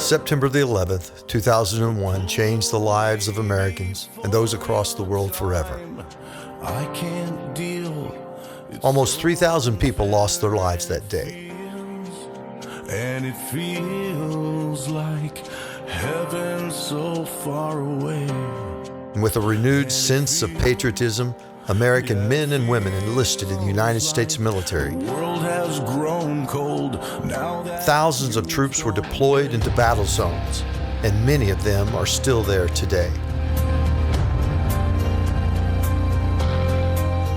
September the 11th, 2001 changed the lives of Americans and those across the world forever. I can't deal. Almost 3,000 people lost their lives that day. And it feels like heaven so far away. And with a renewed sense of patriotism, American men and women enlisted in the United States military. The world has grown cold now that Thousands of troops were deployed into battle zones, and many of them are still there today.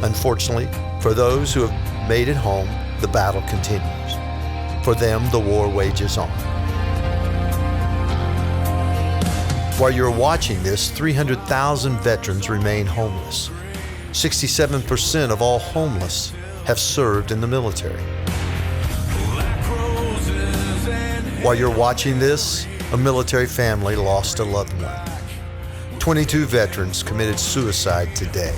Unfortunately, for those who have made it home, the battle continues. For them, the war wages on. While you're watching this, 300,000 veterans remain homeless. 67% of all homeless have served in the military. While you're watching this, a military family lost a loved one. 22 veterans committed suicide today.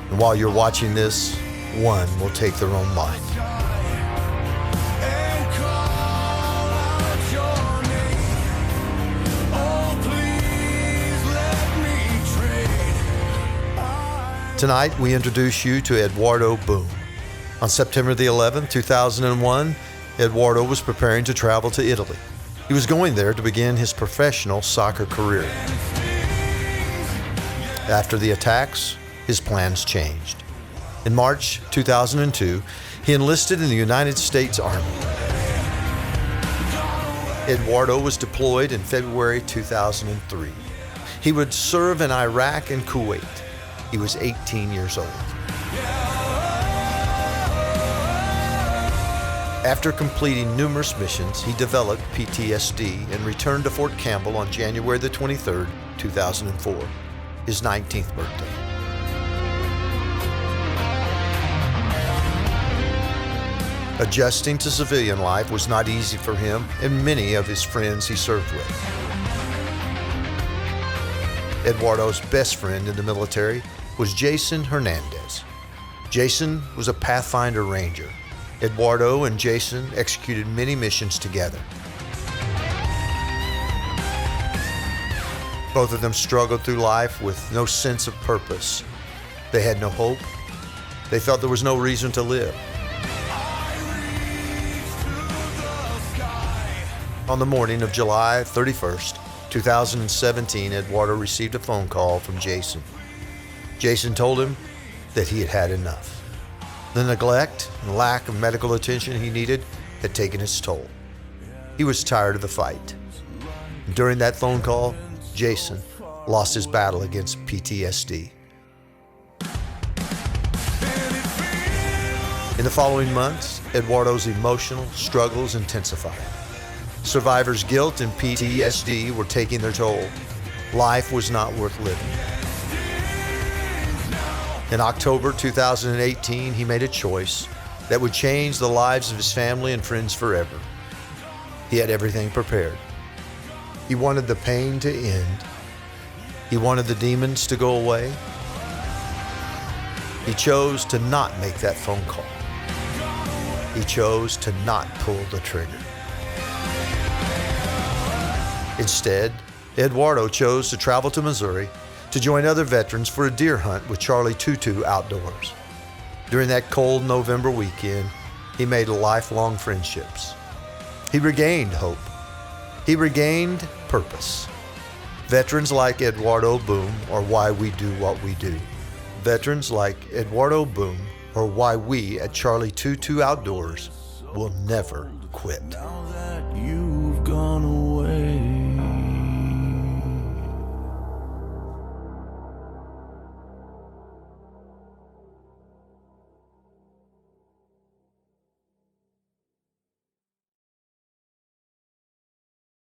And while you're watching this, one will take their own life. Tonight, we introduce you to Eduardo Boom. On September the 11th, 2001, Eduardo was preparing to travel to Italy. He was going there to begin his professional soccer career. After the attacks, his plans changed. In March 2002, he enlisted in the United States Army. Eduardo was deployed in February 2003. He would serve in Iraq and Kuwait. He was 18 years old. After completing numerous missions, he developed PTSD and returned to Fort Campbell on January the 23rd, 2004, his 19th birthday. Adjusting to civilian life was not easy for him and many of his friends he served with. Eduardo's best friend in the military was Jason Hernandez. Jason was a Pathfinder Ranger. Eduardo and Jason executed many missions together. Both of them struggled through life with no sense of purpose. They had no hope. They felt there was no reason to live. On the morning of July 31st, 2017, Eduardo received a phone call from Jason. Jason told him that he had had enough. The neglect and lack of medical attention he needed had taken its toll. He was tired of the fight. During that phone call, Jason lost his battle against PTSD. In the following months, Eduardo's emotional struggles intensified. Survivor's guilt and PTSD were taking their toll. Life was not worth living. In October 2018, he made a choice that would change the lives of his family and friends forever. He had everything prepared. He wanted the pain to end. He wanted the demons to go away. He chose to not make that phone call. He chose to not pull the trigger. Instead, Eduardo chose to travel to Missouri to join other veterans for a deer hunt with Charlie Tutu Outdoors. During that cold November weekend, he made lifelong friendships. He regained hope. He regained purpose. Veterans like Eduardo Boom are why we do what we do. Veterans like Eduardo Boom are why we at Charlie Tutu Outdoors will never quit. Now that you've gone away.